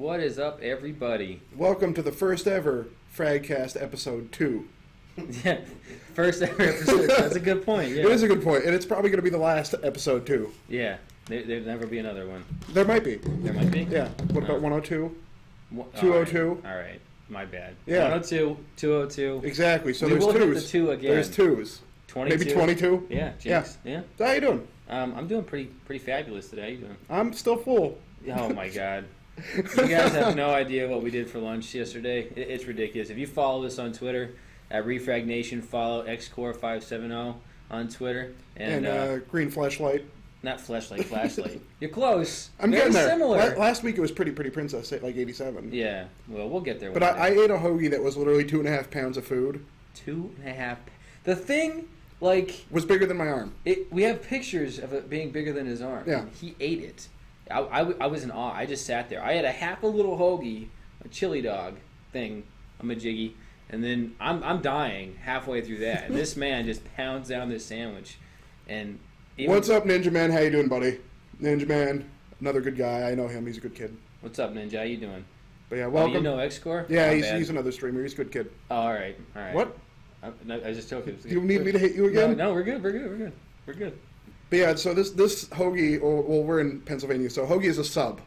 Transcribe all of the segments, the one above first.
What is up, everybody? Welcome to the first ever FragCast episode 2. Yeah, first ever episode. That's a good point. Yeah. It is a good point, and it's probably going to be the last episode too. Yeah, there'll never be another one. There might be. There might be? Yeah. What about 102? 202? All right, my bad. Yeah. 102, 202. Exactly, so We there's will hit twos. the 2 again. There's twos. 22. Maybe 22? Yeah, jinx. Yeah. So how you doing? I'm doing pretty fabulous today. How you doing? I'm still full. Oh, my God. You guys have no idea what we did for lunch yesterday. It's ridiculous. If you follow us on Twitter, at ReFragNation, follow XCore570 on Twitter. And green flashlight. Not flashlight. You're close. I'm Very getting there. Similar. Last week it was Pretty Princess, like 87. Yeah, well, we'll get there. But I ate a hoagie that was literally 2.5 pounds of food. 2.5. The thing, like, was bigger than my arm. We have pictures of it being bigger than his arm. Yeah. He ate it. I was in awe. I just sat there. I had a half a little hoagie, a chili dog thing, a majiggy, and then I'm dying halfway through that. And this man just pounds down this sandwich. And what's up, Ninja Man? How you doing, buddy? Ninja Man, another good guy. I know him. He's a good kid. What's up, Ninja? How you doing? But yeah, welcome. You know XCore? Yeah, he's another streamer. He's a good kid. Oh, all right. What? I was just joking. Do you need me to hit you again? No, we're good. We're good. But yeah, so this hoagie, well, we're in Pennsylvania, so hoagie is a sub,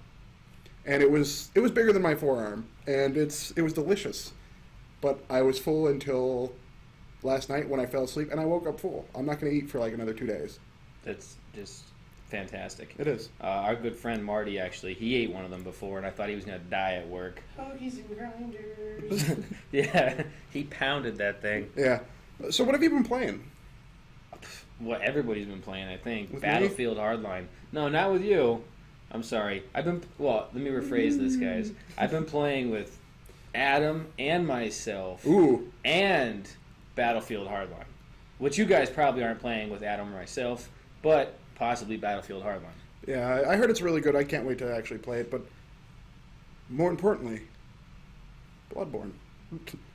and it was bigger than my forearm, and it was delicious, but I was full until last night when I fell asleep, and I woke up full. I'm not going to eat for like another 2 days. That's just fantastic. It is. Our good friend Marty, actually, he ate one of them before, and I thought he was going to die at work. Hoagies and grinders. Yeah, he pounded that thing. Yeah. So what have you been playing? What everybody's been playing, I think. With Battlefield Hardline. No, not with you. I'm sorry. Let me rephrase this, guys. I've been playing with Adam and myself. Ooh. And Battlefield Hardline. Which you guys probably aren't playing with Adam or myself, but possibly Battlefield Hardline. Yeah, I heard it's really good. I can't wait to actually play it, but more importantly, Bloodborne.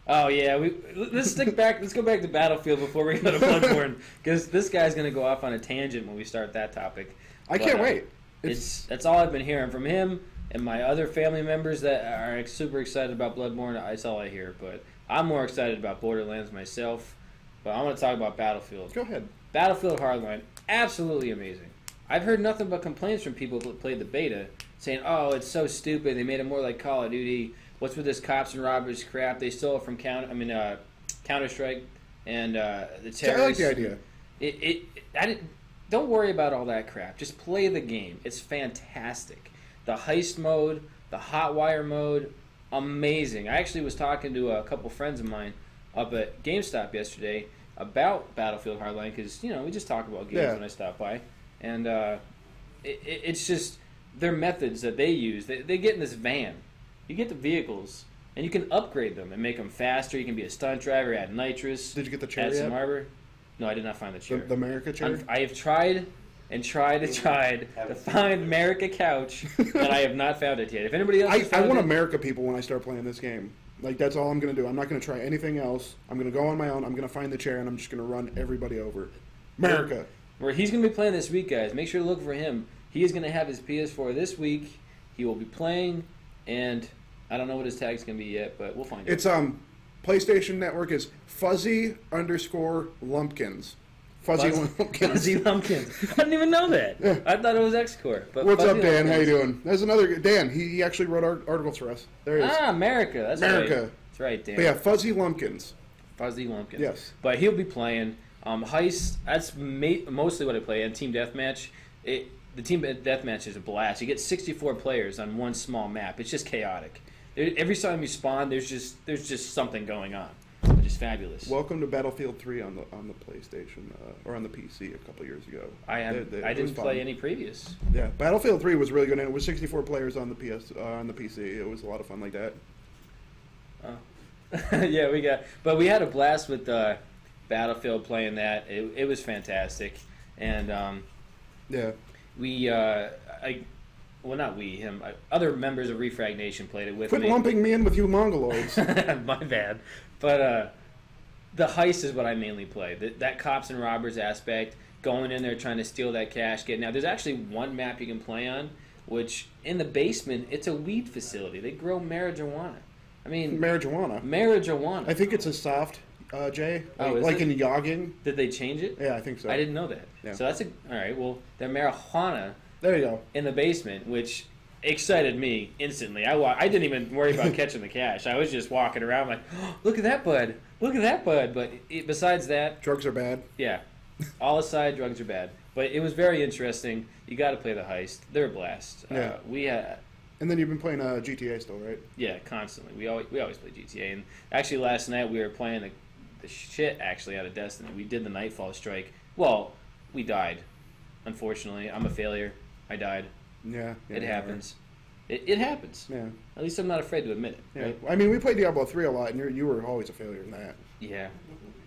Oh yeah, let's go back to Battlefield before we go to Bloodborne, because this guy's gonna go off on a tangent when we start that topic. I can't wait. That's all I've been hearing from him and my other family members that are super excited about Bloodborne. That's all I hear, but I'm more excited about Borderlands myself. But I want to talk about Battlefield. Go ahead. Battlefield Hardline, absolutely amazing. I've heard nothing but complaints from people who played the beta, saying, "Oh, it's so stupid. They made it more like Call of Duty. What's with this cops and robbers crap? They stole it from Counter-Strike and the terrorists." I like the idea. Don't worry about all that crap. Just play the game. It's fantastic. The heist mode, the hot wire mode, amazing. I actually was talking to a couple friends of mine up at GameStop yesterday about Battlefield Hardline because, we just talk about games when I stop by. And it's just their methods that they use. They get in this van. You get the vehicles, and you can upgrade them and make them faster. You can be a stunt driver, add nitrous. Did you get the chair add some yet? armor. No, I did not find the chair. The America chair? I have tried to find America couch, and I have not found it yet. If anybody else has found I want it, America people when I start playing this game. Like, that's all I'm going to do. I'm not going to try anything else. I'm going to go on my own. I'm going to find the chair, and I'm just going to run everybody over. America. Where he's going to be playing this week, guys. Make sure to look for him. He is going to have his PS4 this week. He will be playing, and I don't know what his tag's going to be yet, but we'll find it. It's PlayStation Network is fuzzy_lumpkins. Fuzzy Lumpkins. Fuzzy Lumpkins. I didn't even know that. Yeah. I thought it was XCore. But what's Fuzzy up, Dan? Lumpkins. How you doing? There's another Dan. He actually wrote articles for us. There he is. America. That's America. right. That's right, Dan. But yeah, Fuzzy Lumpkins. Fuzzy Lumpkins. Yes. But he'll be playing Heist. That's mostly what I play. And Team Deathmatch. The Team Deathmatch is a blast. You get 64 players on one small map. It's just chaotic. Every time you spawn, there's just something going on, which is fabulous. Welcome to Battlefield 3 on the PlayStation or on the PC a couple years ago. I didn't play any previous. Yeah, Battlefield 3 was really good, and it was 64 players on the PC. It was a lot of fun like that. Oh. Yeah, we had a blast with Battlefield playing that. It was fantastic, and yeah, other members of ReFragNation played it with me. Quit lumping me in with you Mongoloids. My bad. But the heist is what I mainly play. That cops and robbers aspect, going in there trying to steal that cash, getting out. There's actually one map you can play on which in the basement, it's a weed facility. They grow marijuana. I mean, Marijuana. Marijuana. I think it's a soft, Jay. Is in yogging. Did they change it? Yeah, I think so. I didn't know that. Yeah. So that's all right. Well, they're marijuana There you go. in the basement, which excited me instantly. I didn't even worry about catching the cash. I was just walking around like, oh, look at that bud. Look at that bud. But besides that, Drugs are bad. yeah, all aside, drugs are bad. But it was very interesting. You got to play the heist. They're a blast. Yeah. And then you've been playing GTA still, right? Yeah, constantly. We always play GTA. And actually, last night we were playing the shit actually out of Destiny. We did the Nightfall strike. Well, we died. Unfortunately, I'm a failure. I died. Yeah. It happens. It happens. Yeah. At least I'm not afraid to admit it. Yeah. Right? I mean, we played Diablo 3 a lot, and you were always a failure in that. Yeah.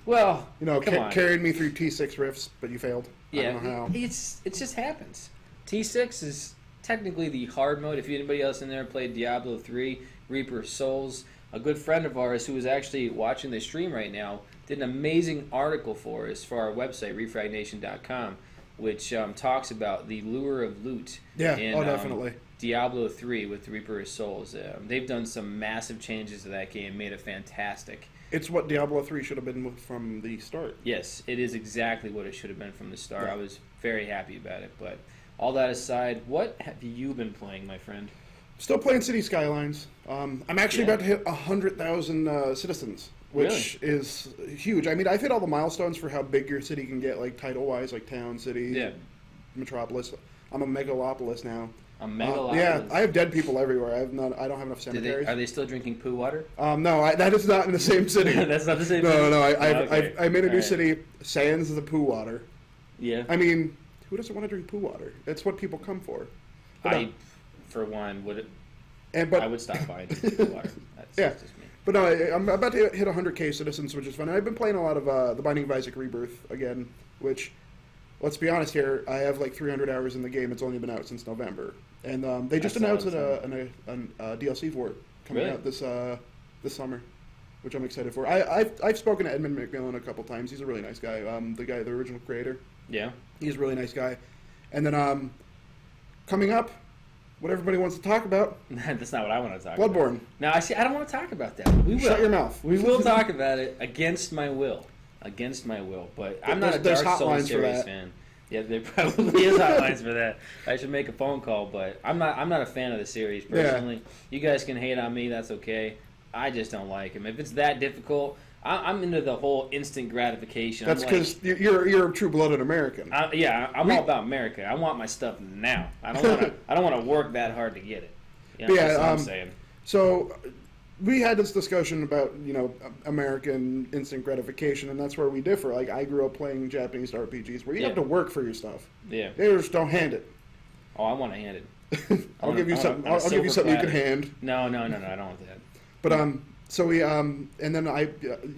Well, You know, come on. carried me through T6 rifts, but you failed. Yeah, I don't know how. it just happens. T6 is technically the hard mode. If anybody else in there played Diablo 3, Reaper of Souls, a good friend of ours who is actually watching the stream right now did an amazing article for us for our website, ReFragNation.com, which talks about the lure of loot Yeah, in definitely. Diablo 3 with Reaper of Souls. They've done some massive changes to that game, made it fantastic. It's what Diablo 3 should have been from the start. Yes, it is exactly what it should have been from the start. Yeah. I was very happy about it. But all that aside, what have you been playing, my friend? Still playing City Skylines. I'm actually about to hit 100,000 citizens, which is huge. I mean, I've hit all the milestones for how big your city can get, like title-wise, like town, city, metropolis. I'm a megalopolis now. A megalopolis? Yeah, I have dead people everywhere. I don't have enough cemeteries. Are they still drinking poo water? No, that is not in the same city. That's not the same city? No. Okay. I made a new All right. city, sans the poo water. Yeah. I mean, who doesn't want to drink poo water? That's what people come for. But for one, I would stop buying poo water. That's just me. But no, I'm about to hit 100K citizens, which is fun. And I've been playing a lot of The Binding of Isaac Rebirth again, which, let's be honest here, I have like 300 hours in the game. It's only been out since November. And they just announced a DLC for it coming out this summer, which I'm excited for. I've spoken to Edmund McMillan a couple times. He's a really nice guy, the original creator. Yeah. He's a really nice guy. And then coming up, what everybody wants to talk about. That's not what I want to talk Bloodborne. about. No, I don't want to talk about that. We will. Shut your mouth. We will talk about it against my will. But I'm not a Dark Souls series fan. Yeah, there probably is hotlines for that. I should make a phone call, but I'm not a fan of the series personally. Yeah. You guys can hate on me, that's okay. I just don't like him. If it's that difficult, I'm into the whole instant gratification. That's because you're a true-blooded American. I'm all about America. I want my stuff now. I don't want to work that hard to get it. You know, that's what I'm saying. So we had this discussion about American instant gratification, and that's where we differ. Like, I grew up playing Japanese RPGs where you have to work for your stuff. Yeah. They just don't hand it. Oh, I want to hand it. I'll give you something. I'll give you something you can hand. No, I don't want that. But so we and then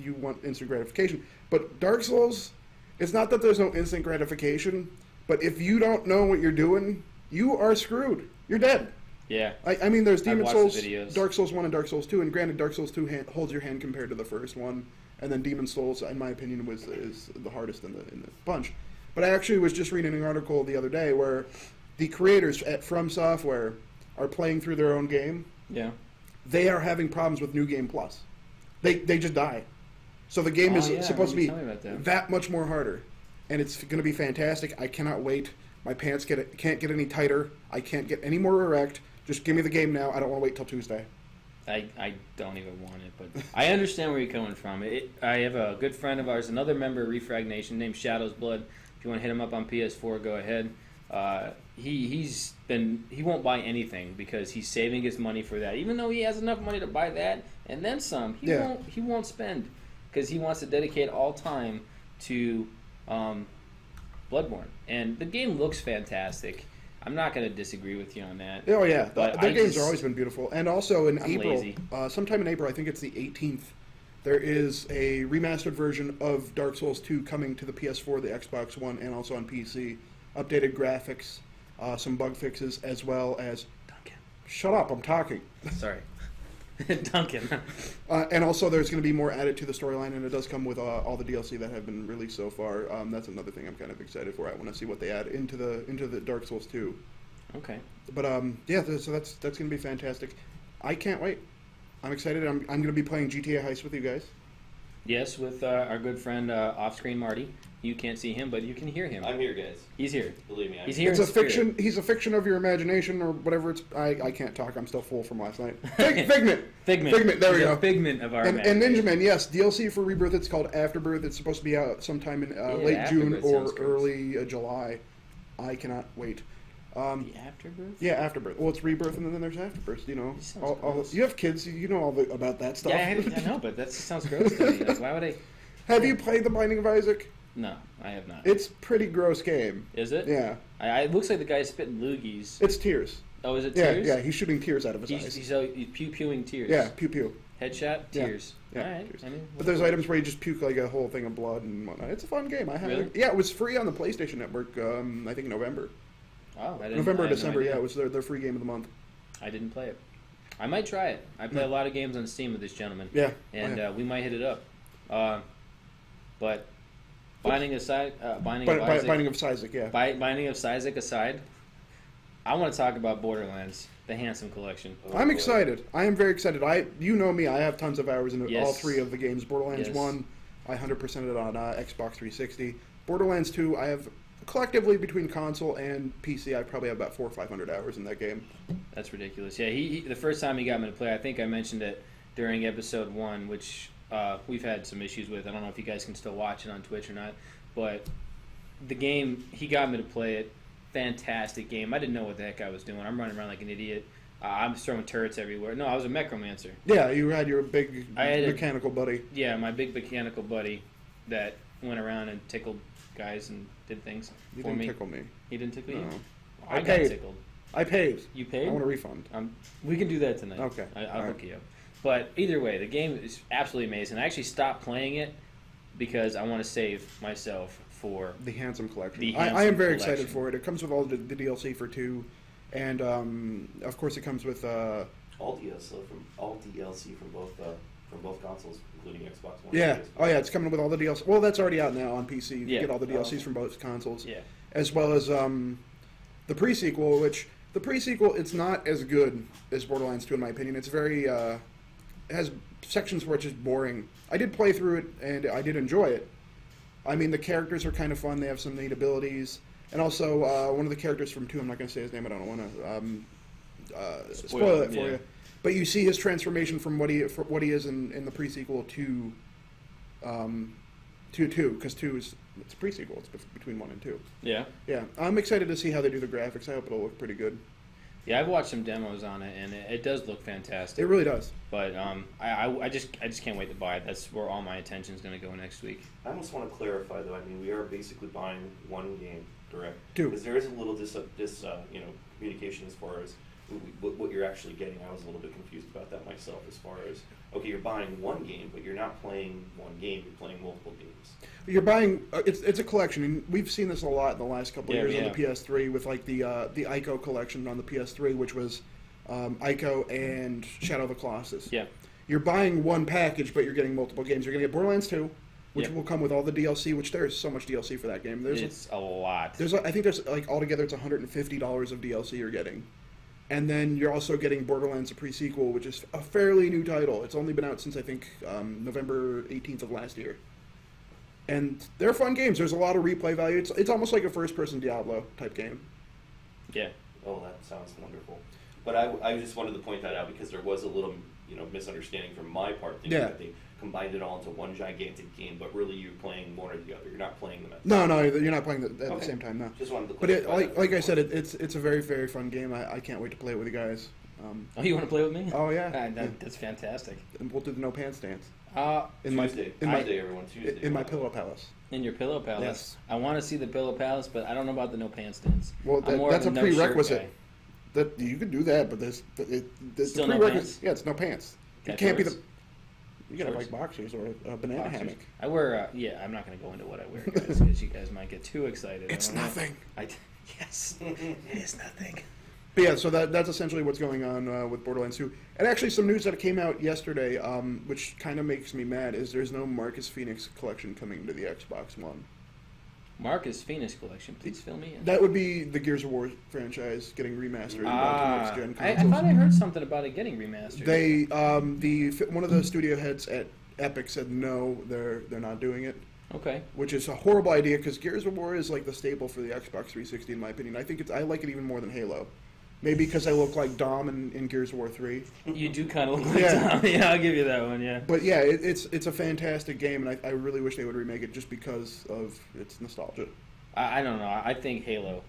you want instant gratification. But Dark Souls, it's not that there's no instant gratification, but if you don't know what you're doing, you are screwed. You're dead. Yeah. I mean, there's Demon Souls, the Dark Souls 1 and Dark Souls 2, and granted, Dark Souls 2 holds your hand compared to the first one, and then Demon Souls, in my opinion, is the hardest in the bunch. But I actually was just reading an article the other day where the creators at From Software are playing through their own game. Yeah. They are having problems with New Game Plus. They just die. So the game is supposed to be that much more harder, and it's going to be fantastic. I cannot wait. My pants can't get any tighter. I can't get any more erect. Just give me the game now. I don't want to wait till Tuesday. I don't even want it, but I understand where you're coming from. I have a good friend of ours, another member of ReFragNation named Shadow's Blood. If you want to hit him up on PS4, go ahead. He won't buy anything because he's saving his money for that. Even though he has enough money to buy that and then some, he won't spend because he wants to dedicate all time to Bloodborne. And the game looks fantastic. I'm not going to disagree with you on that. Oh, yeah. Their games have always been beautiful. And also in April, sometime in April, I think it's the 18th, there is a remastered version of Dark Souls 2 coming to the PS4, the Xbox One, and also on PC. Updated graphics, some bug fixes, as well as... Duncan. Shut up, I'm talking. Sorry. Duncan. And also there's going to be more added to the storyline, and it does come with all the DLC that have been released so far. That's another thing I'm kind of excited for. I want to see what they add into the Dark Souls 2. Okay. But yeah, so that's going to be fantastic. I can't wait. I'm excited. I'm going to be playing GTA Heist with you guys. Yes, with our good friend off-screen Marty. You can't see him, but you can hear him. I'm here, guys. He's here. Believe me, He's here. It's in a spirit. fiction. He's a fiction of your imagination or whatever. I can't talk. I'm still full from last night. Figment. Figment. There He's we go. A figment of our And imagination. Ninja Man, yes, DLC for Rebirth. It's called Afterbirth. It's supposed to be out sometime in late June Afterbirth or sounds gross. early July. I cannot wait. The Afterbirth? Yeah, Afterbirth. Well, it's Rebirth and then there's Afterbirth. You know, This sounds all gross. you have kids. You know all about that stuff. Yeah, I know, but that sounds gross to me. Like, why would I? Have you played The Binding of Isaac? No, I have not. It's pretty gross game. Is it? Yeah, It looks like the guy's spitting loogies. it's tears. Oh, is it Yeah, tears? yeah, he's shooting tears out of his He's eyes. he's pew-pewing tears. Yeah, pew pew. Headshot, Yeah. tears. Yeah, All right. tears. I mean, But there's items where you just puke like a whole thing of blood and whatnot. It's a fun game. I have Really? it. Yeah, it was free on the PlayStation Network. I think November, Oh, I didn't, November I or had no December. idea. Yeah, it was their free game of the month. I didn't play it. I might try it. I play a lot of games on Steam with this gentleman. Yeah, And yeah. we might hit it up. But Binding aside, Binding Bi- of Bi- Isaac, Binding of Isaac. Yeah. Binding of Isaac aside, I want to talk about Borderlands, the Handsome Collection. Oh, I'm boy. excited. I am very excited. You know me. I have tons of hours in Yes. all three of the games. Borderlands Yes. 1, I 100% it on Xbox 360. Borderlands 2, I have collectively between console and PC, I probably have about 400 or 500 hours in that game. That's ridiculous. Yeah, he the first time he got me to play, I think I mentioned it during episode 1, which we've had some issues with. I don't know if you guys can still watch it on Twitch or not, but the game, he got me to play it. Fantastic game. I didn't know what the heck I was doing. I'm running around like an idiot. I'm throwing turrets everywhere. No, I was a Necromancer. Yeah, you had your big I had a- mechanical buddy. Yeah, my big mechanical buddy that went around and tickled guys and did things You for didn't me. tickle me. He didn't tickle you? No. I I got paid. tickled. I paid. You I paid? want a refund. We can do that tonight. Okay. I'll All hook right. you up. But either way, the game is absolutely amazing. I actually stopped playing it because I want to save myself for. The Handsome Collection. The I am Handsome very Collection. excited for it. It comes with all the DLC for 2, and of course it comes with All DLC from both consoles, including Xbox One. yeah. and PS4. Oh yeah, it's coming with all the DLC. Well, that's already out now on PC. You can Yeah. get all the DLCs okay. from both consoles, Yeah. as well as the pre-sequel. Which the pre-sequel, it's not as good as Borderlands 2 in my opinion. It's very it has sections where it's just boring. I did play through it and I did enjoy it. I mean, the characters are kind of fun. They have some neat abilities, and also one of the characters from 2. I'm not going to say his name. I don't want to spoil it for yeah. you. But you see his transformation from what he is in the pre-sequel to 2, because 2 is it's a pre-sequel. It's between 1 and 2. Yeah. Yeah, I'm excited to see how they do the graphics. I hope it'll look pretty good. Yeah, I've watched some demos on it, and it does look fantastic. It really does. But I just can't wait to buy it. That's where all my attention is going to go next week. I almost want to clarify, though. I mean, we are basically buying one game, correct? 2. Because there is a little communication as far as what you're actually getting. I was a little bit confused about that myself. As far as okay, you're buying one game, but you're not playing one game. You're playing multiple games. You're buying. It's a collection, and we've seen this a lot in the last couple of Yeah, years on the PS3 with like the Ico collection on the PS3, which was Ico and Shadow of the Colossus. Yeah. You're buying one package, but you're getting multiple games. You're going to get Borderlands 2, which Yeah. will come with all the DLC. Which there's so much DLC for that game. It's a lot. I think there's like altogether it's $150 of DLC you're getting. And then you're also getting Borderlands, a pre-sequel, which is a fairly new title. It's only been out since, I think, November 18th of last year. And they're fun games. There's a lot of replay value. It's almost like a first-person Diablo type game. Yeah. Oh, that sounds wonderful. But I just wanted to point that out because there was a little, misunderstanding from my part, thinking Yeah. that they combined it all into one gigantic game, but really you're playing one or the other. You're not playing them at No, you're not playing at the Okay. same time, no. Just wanted to But it, clarify that like I before. said, it's a very, very fun game. I can't wait to play it with you guys. Oh, you want to play with me? Oh, yeah. That's fantastic. And we'll do the no pants dance. Tuesday, everyone, Tuesday. In my Wow. pillow palace. In your pillow palace. Yes. I want to see the pillow palace, but I don't know about the no pants dance. Well, I'm more that's of a no shirt prerequisite. guy. That you can do that, but there's Still the no prerequisite. pants? Yeah, it's no pants. Okay, It can't be shorts? the. You gotta Shorts. like boxers or a banana Boxers. hammock. I wear. Yeah, I'm not going to go into what I wear, guys, because you guys might get too excited. I It's don't know. nothing. Yes, it is nothing. But yeah, so that's essentially what's going on with Borderlands 2. And actually, some news that came out yesterday, which kind of makes me mad, is there's no Marcus Phoenix collection coming to the Xbox One. Marcus Phoenix collection. Please fill me in. That would be the Gears of War franchise getting remastered onto next gen I consoles. thought I heard something about it getting remastered. They one of the studio heads at Epic said no, they're not doing it. Okay. Which is a horrible idea because Gears of War is like the staple for the Xbox 360 in my opinion. I like it even more than Halo. Maybe because I look like Dom in Gears of War 3. You do kind of look like Tom. Yeah, I'll give you that one, yeah. But yeah, it's a fantastic game, and I really wish they would remake it just because of its nostalgia. I don't know. I think Halo.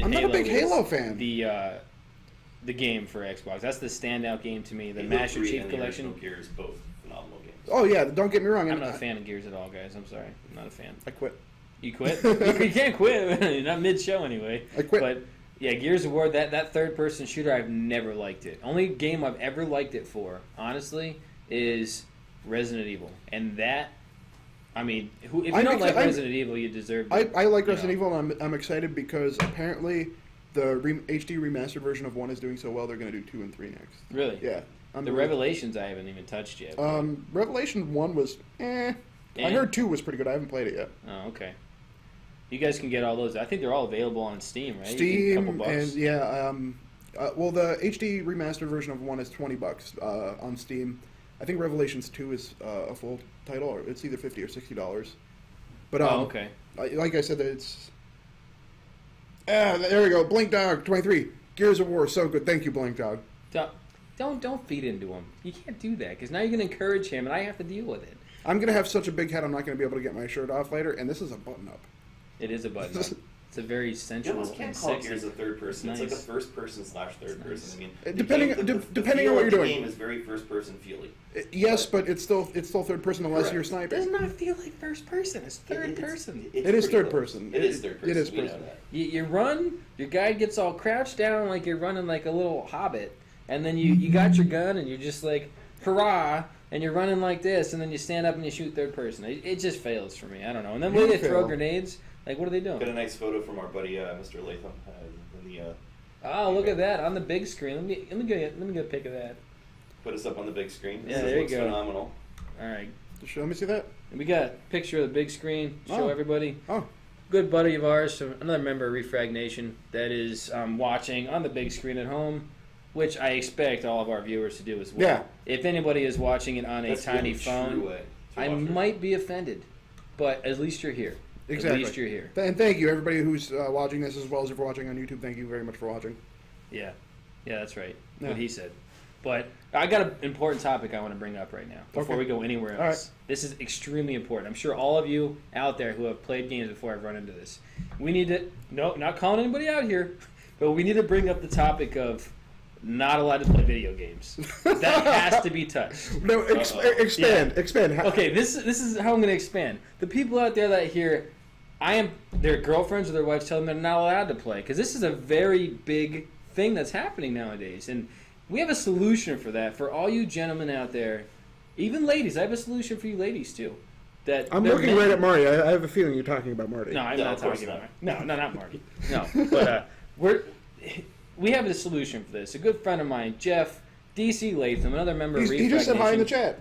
I'm not a big Halo fan. The game for Xbox. That's the standout game to me. The Halo Master 3 Chief and the Collection. original Gears, both phenomenal games. Oh yeah, don't get me wrong. I'm not a fan of Gears at all, guys. I'm sorry. I'm not a fan. I quit. You quit? You can't quit. You're not mid-show anyway. I quit. But yeah, Gears of War, that third-person shooter, I've never liked it. Only game I've ever liked it for, honestly, is Resident Evil. And that, I mean, if you don't like Resident Evil, you deserve it. I like Resident Evil, and I'm excited because apparently the HD remastered version of 1 is doing so well, they're going to do 2 and 3 next. Really? Yeah. The Revelations I haven't even touched yet. Revelation 1 was I heard 2 was pretty good. I haven't played it yet. Oh, okay. You guys can get all those. I think they're all available on Steam, right? Steam, couple bucks. and well, the HD remastered version of 1 is $20 on Steam. I think Revelations 2 is a full title, or it's either $50 or $60. But okay. Like I said, it's there we go. Blink Dog 23 Gears of War, so good. Thank you, Blink Dog. Don't feed into him. You can't do that because now you're gonna encourage him, and I have to deal with it. I'm gonna have such a big head. I'm not gonna be able to get my shirt off later, and this is a button up. It is a button up. It's a very You sensual almost can't and call sexy. Gears a third person. It's It's nice. like a first person / third person. I mean, Depending on what you're doing. The game is very first person feely. Yes, but it's still third person unless Correct. you're It sniping. does not feel like first person. It's third person. It is pretty third close. person. It is third person. It is We know person. that. You run, your guy gets all crouched down like you're running like a little hobbit, and then you got your gun and you're just like, hurrah, and you're running like this, and then you stand up and you shoot third person. It just fails for me. I don't know. And then when they throw grenades, like what are they doing? Got a nice photo from our buddy Mr. Latham in the. Oh, look at that on the big screen. Let me get a pic of that. Put us up on the big screen. Yeah, This there you looks go. phenomenal. All right, Let me see that. and we got a picture of the big screen. Show Oh. everybody. Oh, Good buddy of ours, so another member of ReFragNation that is watching on the big screen at home, which I expect all of our viewers to do as well. Yeah. If anybody is watching it on a That's the tiny only true phone, way to I watch it. might be offended, but at least you're here. exactly. At least you're here. And thank you, everybody who's watching this as well as if you're watching on YouTube. Thank you very much for watching. Yeah, that's right. Yeah. What he said. But I got an important topic I want to bring up right now before Okay. we go anywhere else. All right. This is extremely important. I'm sure all of you out there who have played games before have run into this. We need to, no, not calling anybody out here, but we need to bring up the topic of not allowed to play video games. That has to be touched. No, expand. Okay, this is how I'm going to expand. The people out there that hear, their girlfriends or their wives tell them they're not allowed to play, because this is a very big thing that's happening nowadays, and we have a solution for that for all you gentlemen out there, even ladies. I have a solution for you ladies too. That I'm they're looking men- right at Marty. I have a feeling you're talking about Marty. No, I'm No, not of course talking about not. No, not Marty. No, but we have a solution for this. A good friend of mine, Jeff DC Latham, another member of He just said hi in the ReFragNation. chat.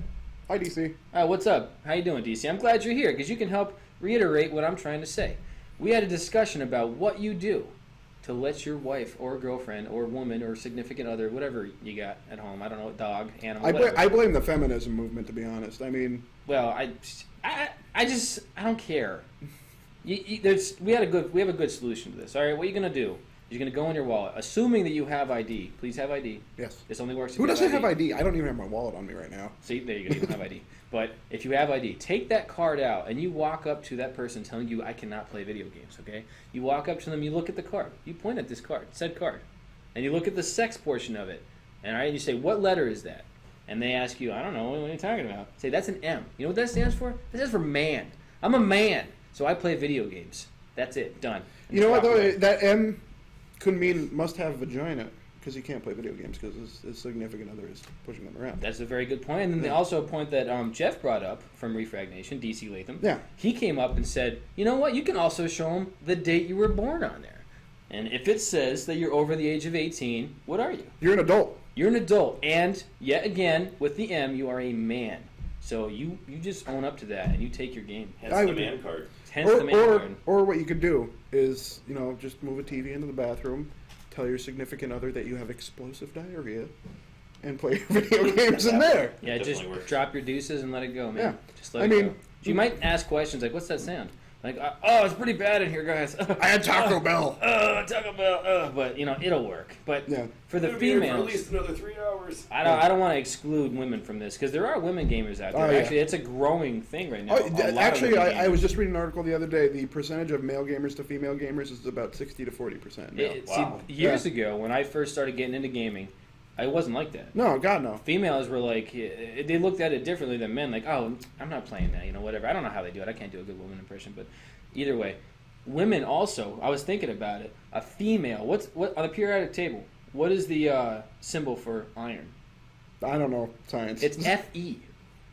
Hi, DC. What's up? How you doing, DC? I'm glad you're here because you can help reiterate what I'm trying to say. We had a discussion about what you do to let your wife or girlfriend or woman or significant other, whatever you got at home, I don't know, dog, animal, whatever. I blame the feminism movement, to be honest. I mean, Well, I don't care. We have a good solution to this. All right, what you're gonna do? You're gonna go in your wallet, assuming that you have ID. Please have ID. yes. This only works if Who you doesn't have ID? I don't even have my wallet on me right now. See, there you go. You don't have ID. But if you have ID, take that card out and you walk up to that person telling you, I cannot play video games, okay? You walk up to them, you look at the card. You point at this card, said card. And you look at the sex portion of it. And, all right, you say, what letter is that? And they ask you, I don't know, what are you talking about? Say, that's an M. You know what that stands for? That stands for man. I'm a man, so I play video games. That's it. Done. And You know what, walk though? away. That M could mean must have vagina because he can't play video games because his significant other is pushing them around. That's a very good point. And then Yeah. also a point that Jeff brought up from ReFragNation, DC Latham. Yeah. He came up and said, you know what? You can also show them the date you were born on there. And if it says that you're over the age of 18, what are you? You're an adult. You're an adult. And yet again, with the M, you are a man. So you just own up to that and you take your game. Hence I the would- man card. Hence the man card. Or what you could do is, just move a TV into the bathroom, tell your significant other that you have explosive diarrhea, and play your video games in there. Yeah, just drop your deuces and let it go, man. Yeah. Just let it go. You might ask questions like, what's that sound? Like, oh, it's pretty bad in here, guys. I had Taco Bell. Taco Bell. But, it'll work. But for the females... For at least another 3 hours. I don't want to exclude women from this, because there are women gamers out there. Actually, it's a growing thing right now. Actually, I was just reading an article the other day. The percentage of male gamers to female gamers is about 60 to 40%. Wow. See, years ago, when I first started getting into gaming, I wasn't like that. No, God, no. Females were like, they looked at it differently than men. Like, oh, I'm not playing that, whatever. I don't know how they do it. I can't do a good woman impression, but either way. Women also, I was thinking about it. A female, what on the periodic table, what is the symbol for iron? I don't know science. It's Fe.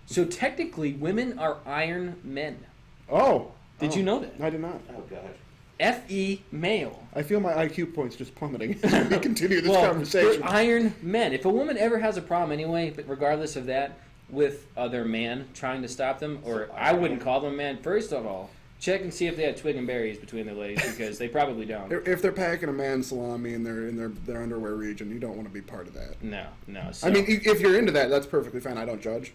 So technically, women are iron men. Oh. Did you know that? I did not. Oh, God. Fe male. I feel my IQ points just plummeting as we continue this conversation. They're iron men. If a woman ever has a problem anyway, but regardless of that, with their man trying to stop them, or I wouldn't call them a man, first of all, check and see if they have twig and berries between their legs, because they probably don't. If they're packing a man salami in their underwear region, you don't want to be part of that. No. So, I mean, if you're into that, that's perfectly fine. I don't judge.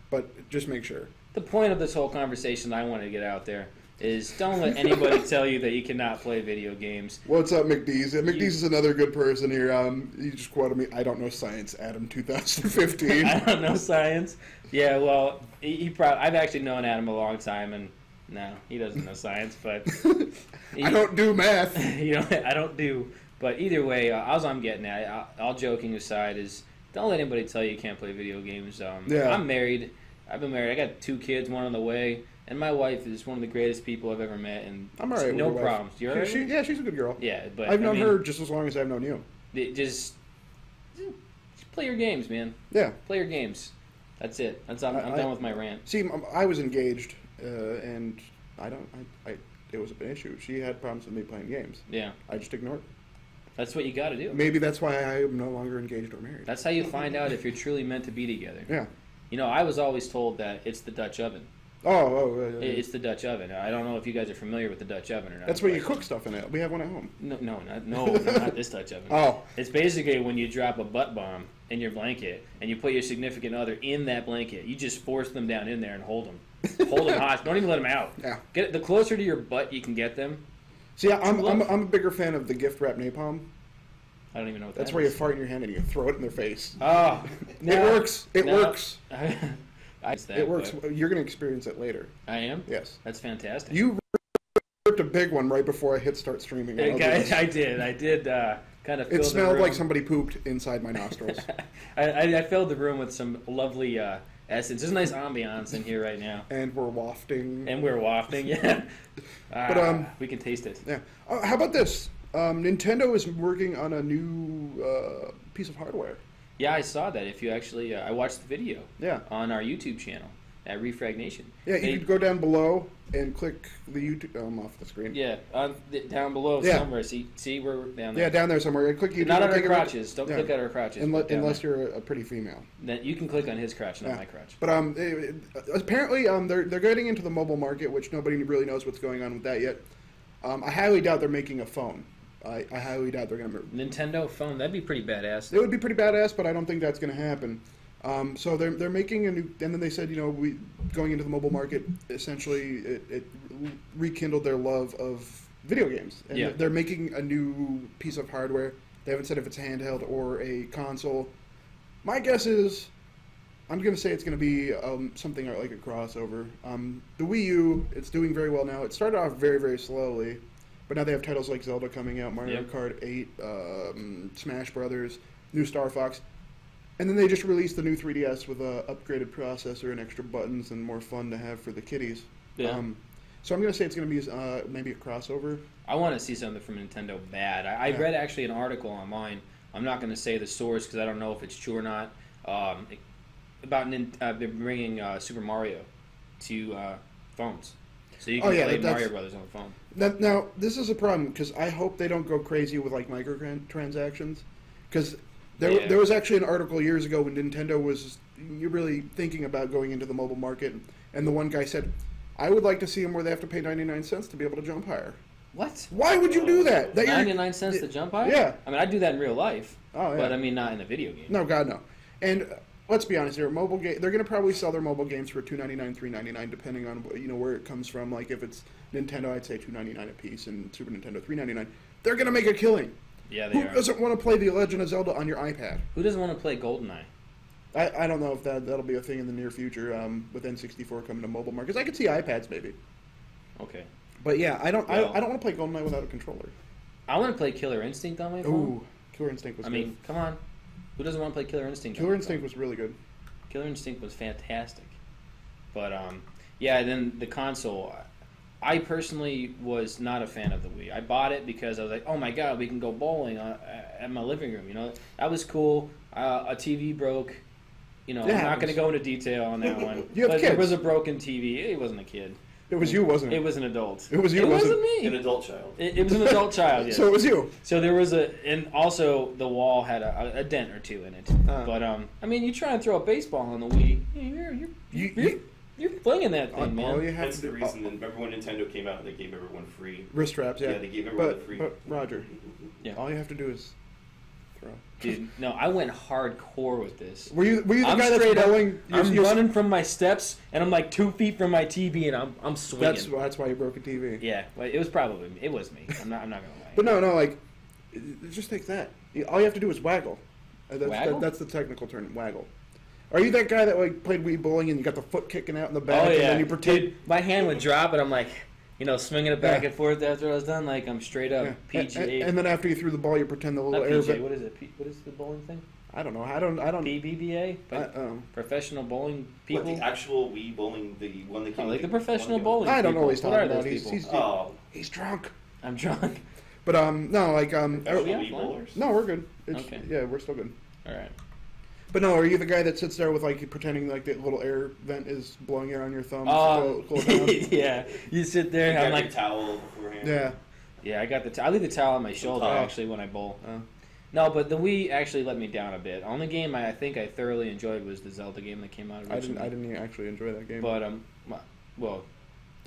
But just make sure. The point of this whole conversation I want to get out there is don't let anybody tell you that you cannot play video games. What's up, McDee's? McDee's is another good person here. You just quoted me. I don't know science, Adam, 2015. I don't know science. Yeah, well, I've actually known Adam a long time, and no, he doesn't know science, but... I don't do math. I don't do... But either way, all I'm getting at, all joking aside, is don't let anybody tell you can't play video games. I'm married. I've been married. I got 2 kids, 1 on the way. And my wife is one of the greatest people I've ever met, and I'm all right no with problems. You're all right? Yeah, she's a good girl. Yeah, but I've known her just as long as I've known you. Just play your games, man. Yeah, play your games. That's it. I'm done with my rant. See, I was engaged, and it was an issue. She had problems with me playing games. Yeah, I just ignored. That's what you got to do. Maybe that's why I am no longer engaged or married. That's how you find out if you're truly meant to be together. Yeah. I was always told that it's the Dutch oven. Oh. It's the Dutch oven. I don't know if you guys are familiar with the Dutch oven or not. That's where you cook stuff in it. We have one at home. No, not this Dutch oven. Oh. It's basically when you drop a butt bomb in your blanket and you put your significant other in that blanket. You just force them down in there and hold them. Hold them hostage. Don't even let them out. Yeah. The closer to your butt you can get them. See, I'm a bigger fan of the gift wrap napalm. I don't even know what that's that where is. you fart in your hand and you throw it in their face. Oh. It works. It works. It works. You're going to experience it later. I am? Yes. That's fantastic. You ripped a big one right before I hit start streaming. I did kind of feel it smelled like somebody pooped inside my nostrils. I filled the room with some lovely essence. There's a nice ambiance in here right now. And we're wafting. Yeah. But we can taste it. Yeah. How about this? Nintendo is working on a new piece of hardware. Yeah, I saw that. If you actually, I watched the video. Yeah. On our YouTube channel at ReFragNation. Yeah, you could go down below and click the YouTube. I'm off the screen. Yeah, down below somewhere. See, we're down there. Yeah, down there somewhere. Click YouTube. Not on our crotches. Don't click at our crotches. Unless you're a pretty female. Then you can click on his crotch, not my crotch. But apparently they're getting into the mobile market, which nobody really knows what's going on with that yet. I highly doubt they're making a phone. I highly doubt they're going to... Nintendo phone? That'd be pretty badass. It would be pretty badass, but I don't think that's going to happen. So they're making a new... And then they said, going into the mobile market, essentially it rekindled their love of video games. And they're making a new piece of hardware. They haven't said if it's a handheld or a console. My guess is... I'm going to say it's going to be something like a crossover. The Wii U, it's doing very well now. It started off very, very slowly. But now they have titles like Zelda coming out, Mario Kart 8, Smash Brothers, new Star Fox. And then they just released the new 3DS with an upgraded processor and extra buttons and more fun to have for the kiddies. Yeah. So I'm going to say it's going to be maybe a crossover. I want to see something from Nintendo bad. I read actually an article online. I'm not going to say the source because I don't know if it's true or not. About bringing Super Mario to phones. So you can play Mario Brothers on the phone. Now, this is a problem, because I hope they don't go crazy with, like, microtransactions. Because there was actually an article years ago when Nintendo was really thinking about going into the mobile market, and the one guy said, I would like to see them where they have to pay 99 cents to be able to jump higher. What? Why would you do that? 99 cents to jump higher? Yeah. I mean, I do that in real life. Oh, yeah. But I mean, not in a video game. No, God, no. And let's be honest here, mobile game. They're going to probably sell their mobile games for $2.99, $3.99, depending on where it comes from. Like if it's Nintendo, I'd say $2.99 a piece, and Super Nintendo $3.99. They're going to make a killing. Yeah, they Who are. doesn't want to play The Legend of Zelda on your iPad? Who doesn't want to play GoldenEye? I don't know if that'll be a thing in the near future with N64 coming to mobile markets. I could see iPads maybe. Okay. But yeah, I don't Well, want to play GoldenEye without a controller. I want to play Killer Instinct on my phone. Ooh, Killer Instinct was I good. mean, come on. Who doesn't want to play Killer Instinct? Killer Instinct was really good. Killer Instinct was fantastic. But yeah, then the console. I personally was not a fan of the Wii. I bought it because I was like, oh my god, we can go bowling at my living room. You know, that was cool. A TV broke. You know, It I'm not happens. going to go into detail on that one. You have but kids. There was a broken TV. It wasn't a kid. It was you, wasn't it? It was an adult. It was you, It wasn't wasn't me. An adult child. It was an adult child. Yes. So it was you. So there was and also the wall had a dent or two in it. But I mean, you try and throw a baseball on the Wii, you're flinging that thing, All man. you have That's to the do. reason. Remember when Nintendo came out and they gave everyone free? Wrist straps, yeah. Yeah, they gave everyone but, free. But Roger, Yeah. all you have to do is throw. Dude, no, I went hardcore with this. Were you the I'm guy that's straight up. bowling? I'm running from my steps, and I'm like 2 feet from my TV, and I'm swinging. That's why you broke a TV. Yeah, well, it was me. I'm not gonna lie. But no, like it just takes that. All you have to do is waggle. Waggle? That's the technical term, waggle. Are you that guy that like played Wii bowling and you got the foot kicking out in the back Oh and yeah, then you pretend? dude, my hand would drop, and I'm like, swinging it back and forth after I was done, like I'm straight up Yeah. PGA. And then after you threw the ball, you pretend the little Not air PGA. vent. What is it? What is the bowling thing? I don't know. I don't. PBBA, but professional bowling people. What, the actual Wii bowling, the one that came like the with professional one bowling. I don't know people. what he's What talking are about. those people? Oh, He's drunk. I'm drunk. But no, like professional yeah, Wii fine. bowlers. no, we're good. Okay. Yeah, we're still good. All right. But no, are you the guy that sits there with like pretending like the little air vent is blowing air on your thumb? Cool down? Yeah. You sit there, and You I'm got your like, towel beforehand. Yeah. yeah, I got I leave the towel on my shoulder Oh. actually when I bowl. No, but the Wii actually let me down a bit. Only game I think I thoroughly enjoyed was the Zelda game that came out originally. I didn't actually enjoy that game. But well,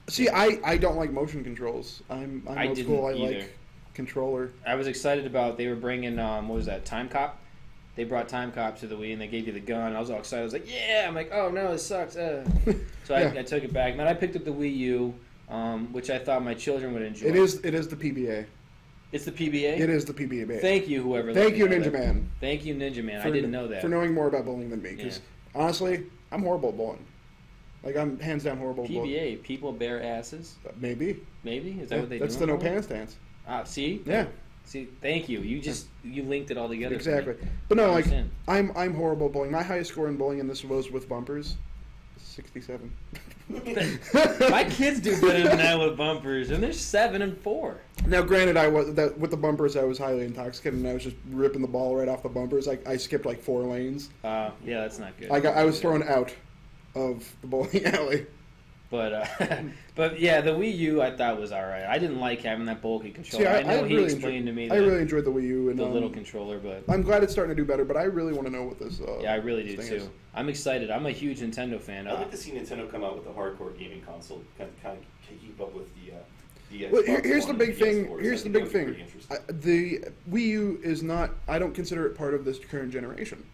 see, I don't like motion controls. I'm I old didn't school. I either. like controller. I was excited about they were bringing what was that, Time Cop? They brought Time Cop to the Wii and they gave you the gun. I was all excited. I was like, yeah! I'm like, oh no, this sucks. So Yeah. I took it back. Then I picked up the Wii U, which I thought my children would enjoy. It is the PBA. It's the PBA? It is the PBA. Thank you, whoever. Thank let you, me know Ninja that. Man. Thank you, Ninja Man. I didn't know that. For knowing more about bowling than me. Because honestly, I'm horrible at bowling. Like, I'm hands down horrible at bowling. PBA, people bare asses. Maybe. Maybe? Is that Yeah, what they that's do? the no pants dance. See? Yeah. See, thank you. You linked it all together. for Exactly. me. But no, I like, understand. I'm horrible at bowling. My highest score in bowling, and this was with bumpers, 67. My kids do better than that with bumpers, and they're 7 and 4. Now, granted, with the bumpers, I was highly intoxicated, and I was just ripping the ball right off the bumpers. I skipped like 4 lanes. Yeah, that's not good. I was thrown out of the bowling alley. But yeah, the Wii U I thought was all right. I didn't like having that bulky controller. See, I know he really explained to me I really enjoyed the Wii U and the little controller, but I'm glad it's starting to do better. But I really want to know what this. yeah, I really do thing too. is. I'm excited. I'm a huge Nintendo fan. I'd like to see Nintendo come out with a hardcore gaming console, kind of keep up with the Well, Xbox here's the One big and thing. PS4s. Here's I the think big that would be thing. pretty interesting. The Wii U is not. I don't consider it part of this current generation.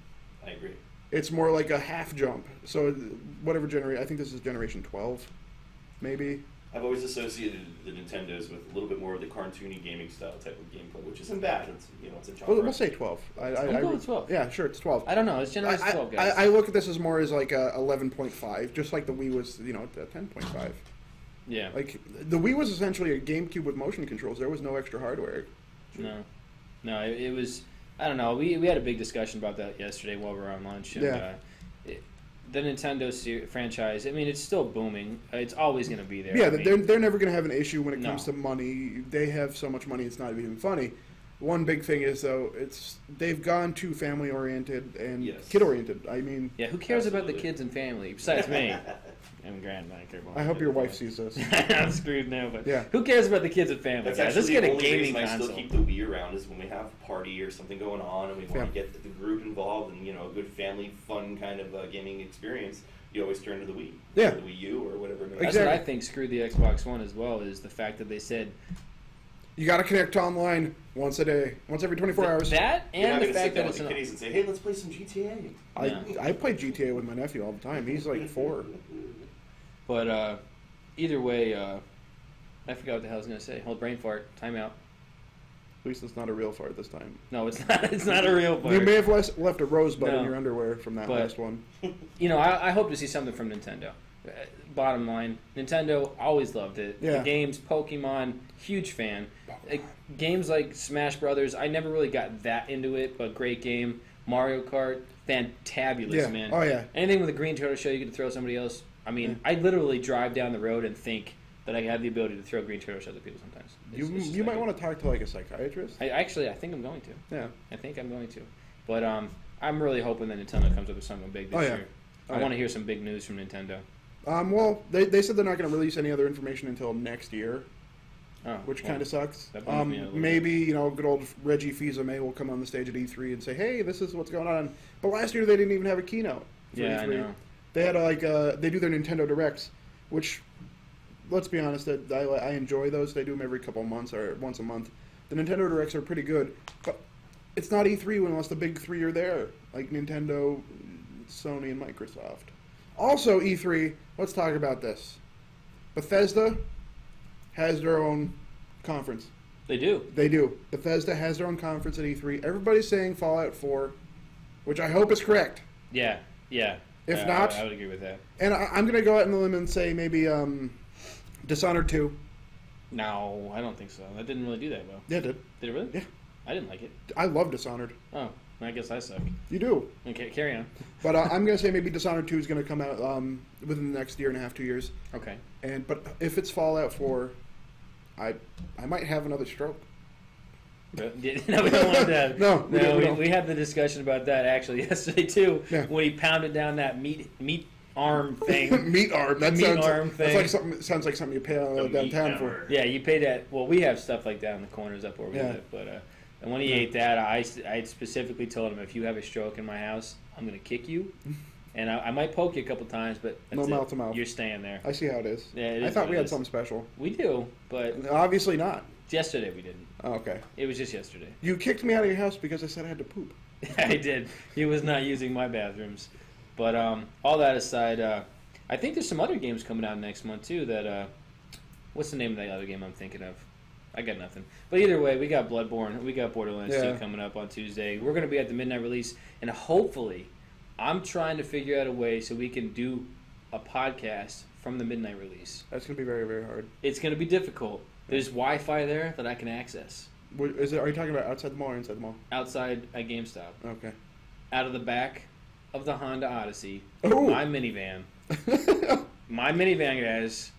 I agree. It's more like a half jump. So whatever generation. I think this is generation 12, maybe. I've always associated the Nintendos with a little bit more of the cartoony gaming style type of gameplay, which isn't bad. It's it's a genre. We'll say 12. I'm going with 12. Yeah, sure, it's 12. I don't know. It's generation 12, guys. I look at this as more as like a 11.5, just like the Wii was, a 10.5. yeah. Like the Wii was essentially a GameCube with motion controls. There was no extra hardware. No. It was. I don't know. We had a big discussion about that yesterday while we were on lunch. And, Yeah. The Nintendo franchise. I mean, it's still booming. It's always going to be there. Yeah, I mean, they're never going to have an issue when it comes No. to money. They have so much money, it's not even funny. One big thing is though, they've gone too family oriented and Yes. kid oriented. I mean, yeah. Who cares about the Absolutely. kids and family besides me? I'm grand. I care about I hope your wife sees this. I'm screwed now, but Yeah. who cares about the kids and family? That's Guys? Let's actually get the a only gaming reason I console. still keep the Wii around is when we have a party or something going on and we want to get the group involved and a good family fun kind of gaming experience. you always turn to the Wii. Yeah. Or the Wii U or whatever. It may be. That's what I think screwed the Xbox One as well, is the fact that they said You got to connect to online once a day, once every 24 hours. that You're not and the gonna sit fact down that with it's the kiddies and say, "Hey, let's play some GTA." I play GTA with my nephew all the time. He's like 4. But either way, I forgot what the hell I was going to say. Hold brain fart. Time out. At least it's not a real fart this time. No, it's not. It's not a real fart. You may have left a rosebud No. in your underwear from that But- last one. You know, I hope to see something from Nintendo. Bottom line, Nintendo always loved it. Yeah. The games, Pokemon, huge fan. Games like Smash Brothers, I never really got that into it, but great game. Mario Kart, fantabulous, Yeah. man. Oh, yeah. Anything with a green turtle shell you get to throw somebody else. I mean, I literally drive down the road and think that I have the ability to throw green turtle shells at people sometimes. You might want to talk to like a psychiatrist. I think I'm going to. Yeah. I think I'm going to. But I'm really hoping that Nintendo comes up with something big this year. I want to hear some big news from Nintendo. Well, they said they're not going to release any other information until next year, which well, kind of sucks. that bums me out a little Maybe good old Reggie Fils-Aimé will come on the stage at E3 and say, "Hey, this is what's going on." But last year they didn't even have a keynote for Yeah, E3. I know. They had they do their Nintendo Directs, which, let's be honest, I enjoy those. They do them every couple of months or once a month. The Nintendo Directs are pretty good, but it's not E3 unless the big three are there, like Nintendo, Sony, and Microsoft. Also, E3, let's talk about this. Bethesda has their own conference. They do. They do. Bethesda has their own conference at E3. Everybody's saying Fallout 4, which I hope is correct. Yeah. If not, I would agree with that. And I'm going to go out on the limb and say maybe Dishonored 2. No, I don't think so. That didn't really do that well. Yeah, it did. Did it really? Yeah. I didn't like it. I love Dishonored. Oh, I guess I suck. You do. Okay, carry on. But I'm going to say maybe Dishonored 2 is going to come out within the next year and a half, 2 years. Okay. But if it's Fallout 4, I might have another stroke. No, we don't want that. No, we don't. We had the discussion about that actually yesterday too. Yeah. When he pounded down that meat arm thing. Meat arm. That Meat sounds, arm that's thing. like something. Sounds like something you pay downtown for. Yeah, you pay that. Well, we have stuff like that in the corners up where we Yeah. live. But and when he ate that, I specifically told him, if you have a stroke in my house, I'm going to kick you, and I might poke you a couple times, but that's No it. mouth to mouth. You're staying there. I see how it is. Yeah, it I is thought what we it had is. something special. We do, but Obviously not. yesterday we didn't. Oh, okay. It was just yesterday. You kicked me out of your house because I said I had to poop. I did. He was not using my bathrooms. But all that aside, I think there's some other games coming out next month too. That what's the name of that other game I'm thinking of? I got nothing. But either way, we got Bloodborne, we got Borderlands 2 coming up on Tuesday. We're going to be at the midnight release, and hopefully, I'm trying to figure out a way so we can do a podcast from the midnight release. That's going to be very, very hard. It's going to be difficult. There's Wi-Fi there that I can access. Are you talking about outside the mall or inside the mall? Outside at GameStop. Okay. Out of the back of the Honda Odyssey, Oh. my minivan. My minivan, guys.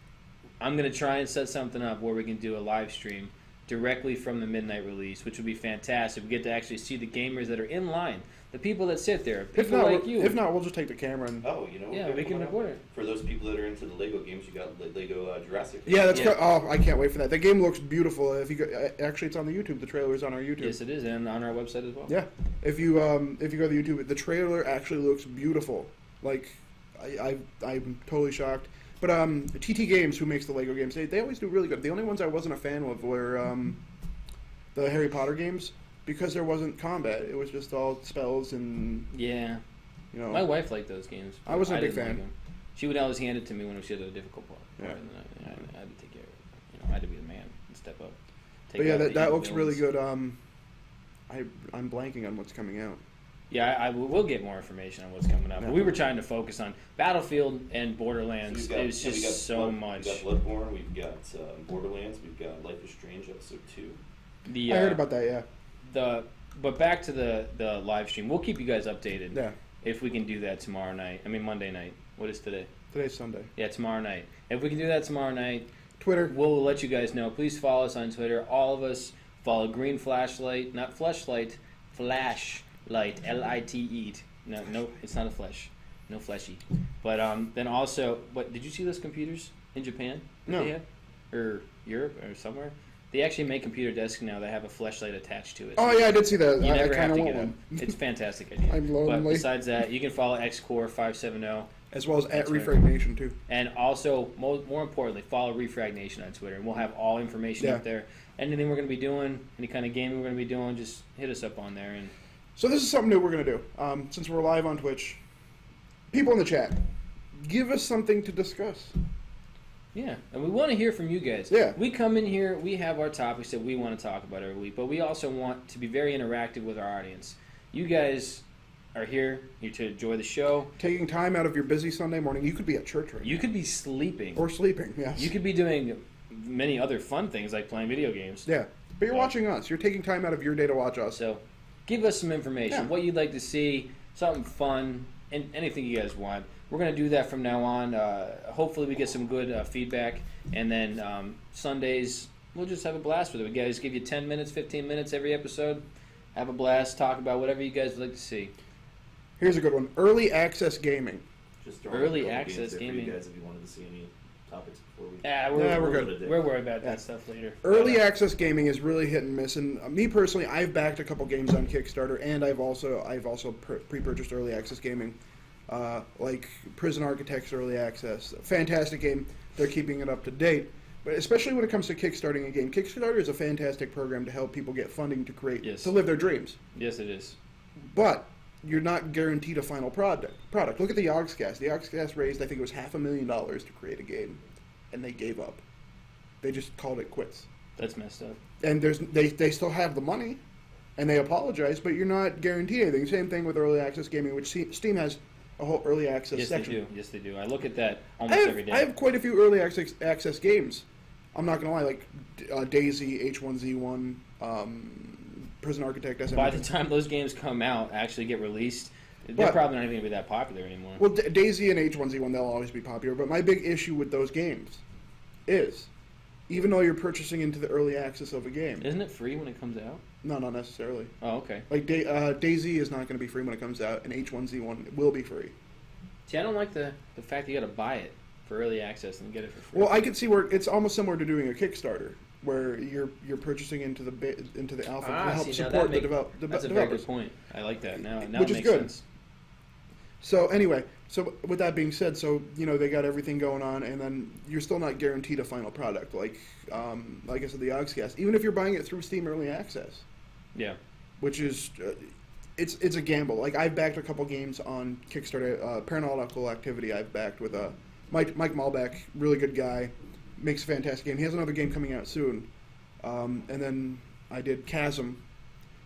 I'm going to try and set something up where we can do a live stream directly from the midnight release, which would be fantastic. We get to actually see the gamers that are in line, the people that sit there, people like you. If not, we'll just take the camera and. Oh, you know. Yeah, we can record it. For those people that are into the Lego games, you got Lego Jurassic. Yeah, that's Yeah. Oh, I can't wait for that. The game looks beautiful. If you go, actually, it's on the YouTube. The trailer is on our YouTube. Yes, it is, and on our website as well. Yeah, if you go to YouTube, the trailer actually looks beautiful. Like, I'm totally shocked. But TT Games, who makes the Lego games, they always do really good. The only ones I wasn't a fan of were the Harry Potter games because there wasn't combat. It was just all spells and Yeah. My wife liked those games. I wasn't a big didn't fan. like them. She would always hand it to me when she had a difficult part. Yeah. And I had to take care of it. I had to be the man and step up. But yeah, out the that evil looks really villains. good. I'm blanking on what's coming out. Yeah, we'll get more information on what's coming up. Yeah. But we were trying to focus on Battlefield and Borderlands. It was just so much. We've got Bloodborne, we've got Borderlands, we've got Life is Strange Episode 2. I heard about that. Yeah. But back to the live stream. We'll keep you guys updated. Yeah. If we can do that tomorrow night. I mean Monday night. What is today? Today's Sunday. Yeah, tomorrow night. If we can do that tomorrow night, Twitter. we'll let you guys know. Please follow us on Twitter. All of us follow Green Flashlight, not Fleshlight, Flashlight, Lite. No, it's not a flesh. No fleshy. But then also, did you see those computers in Japan? that No. They have? Or Europe or somewhere? They actually make computer desks now that have a flashlight attached to it. Oh yeah, I did see that. You I never kind have of to want get one. up. It's a fantastic idea. I'm lonely. But besides that, you can follow XCore570. As well as at That's right. ReFragNation, too. And also, more importantly, follow ReFragNation on Twitter, and we'll have all information up there. Anything we're going to be doing, any kind of gaming we're going to be doing, just hit us up on there. And So this is something new we're going to do. Since we're live on Twitch, people in the chat, give us something to discuss. yeah, and we want to hear from you guys. Yeah. We come in here, we have our topics that we want to talk about every week, but we also want to be very interactive with our audience. You guys are here, you're to enjoy the show. Taking time out of your busy Sunday morning. You could be at church right You could be sleeping. now. Or sleeping, yes. You could be doing many other fun things like playing video games. Yeah. But you're Yeah. watching us. You're taking time out of your day to watch us. So give us some information, Yeah. what you'd like to see, something fun, and anything you guys want. We're going to do that from now on. Hopefully we get some good feedback, and then Sundays we'll just have a blast with it. We guys give you 10 minutes, 15 minutes every episode. Have a blast, talk about whatever you guys would like to see. Here's a good one. Early access gaming. Just throwing Early a couple access games there for gaming. you guys, if you wanted to see any topics before we. Yeah, we're good. We're worried about that stuff later. Early access gaming is really hit and miss, and me personally, I've backed a couple games on Kickstarter, and I've also pre-purchased early access gaming, like Prison Architects Early Access. Fantastic game. They're keeping it up to date, but especially when it comes to kickstarting a game, Kickstarter is a fantastic program to help people get funding to create to live their dreams. Yes, it is. But you're not guaranteed a final product. Look at the Yogscast. The Yogscast raised, I think it was $500,000 to create a game, and they gave up. They just called it quits. That's messed up. And they still have the money, and they apologize, but you're not guaranteed anything. Same thing with early access gaming, which Steam has a whole early access section. Yes, they do. Yes, they do. I look at that almost every day. I have quite a few early access games. I'm not gonna lie, like Daisy, H1Z1, Prison Architect. SM. By the time those games come out, actually get released, they're probably not even going to be that popular anymore. Well, Daisy and H1Z1, they'll always be popular. But my big issue with those games is, even though you're purchasing into the early access of a game, Isn't it free when it comes out? no, not necessarily. Oh, okay. Like Daisy is not going to be free when it comes out, and H1Z1 will be free. See, I don't like the fact that you got to buy it for early access and get it for free. Well, I could see where it's almost similar to doing a Kickstarter, where you're purchasing into the alpha to help support the that's a developers. very good point. I like that. Now Which it is makes good. sense. So anyway, so with that being said, so they got everything going on, and then you're still not guaranteed a final product. Like I said, the Yogscast, even if you're buying it through Steam Early Access, Yeah. which is it's a gamble. Like I've backed a couple games on Kickstarter. Paranormal Activity I've backed with Mike Malbeck, really good guy, makes a fantastic game. He has another game coming out soon, and then I did Chasm,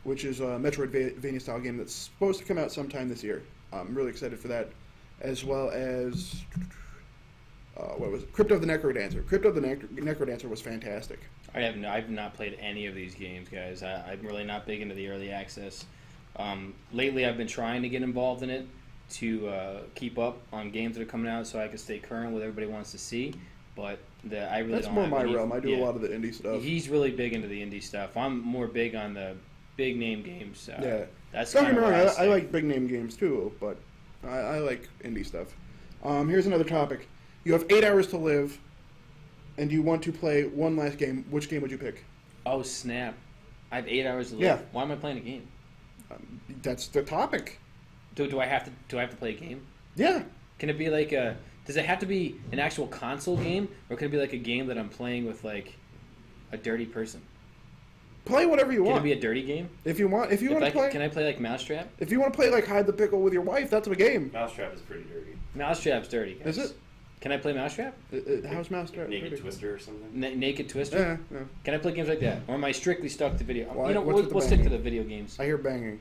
which is a Metroidvania style game that's supposed to come out sometime this year. I'm really excited for that, as well as what was it? Crypt of the Necrodancer. Crypt of the Necrodancer was fantastic. I've not played any of these games, guys. I'm really not big into the early access. Lately, I've been trying to get involved in it to keep up on games that are coming out, so I can stay current with what everybody wants to see. But I really That's don't. more have my any, realm. I do yeah. a lot of the indie stuff. He's really big into the indie stuff. I'm more big on the big name games. Yeah. That's Don't kind get of me wrong, where I like big name games too, but I like indie stuff. Here's another topic. You have 8 hours to live, and you want to play one last game. Which game would you pick? Oh snap! I have 8 hours to live. Yeah. Why am I playing a game? That's the topic. Do I have to play a game? Yeah. Can it be like a? Does it have to be an actual console game, or can it be like a game that I'm playing with like a dirty person? Play whatever you Can want. it be a dirty game? If you want to play, Can I play like Mousetrap? if you want to play like hide the pickle with your wife, that's a game. Mousetrap is pretty dirty. Mousetrap's dirty, guys. Is it? Can I play Mousetrap? How's Mousetrap? Naked Twister or something. Naked Twister? Yeah, yeah. Can I play games like that, or am I strictly stuck to video? Why- You know, what's with the we'll stick to banging? the video games. I hear banging.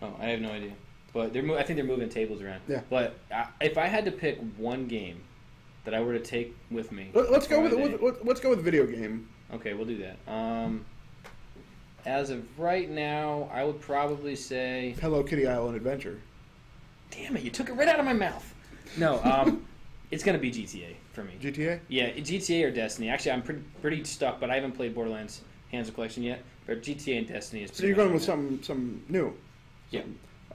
Oh, I have no idea. But I think they're moving tables around. Yeah. But if I had to pick one game that I were to take with me, Let's go for my with day- let's go with video game. Okay, we'll do that. As of right now, I would probably say. Hello Kitty Island Adventure. Damn it! You took it right out of my mouth. No, it's gonna be GTA for me. GTA. Yeah, GTA or Destiny. Actually, I'm pretty stuck, but I haven't played Borderlands Hands of Collection yet. But GTA and Destiny is. So you're going with something new. Yeah.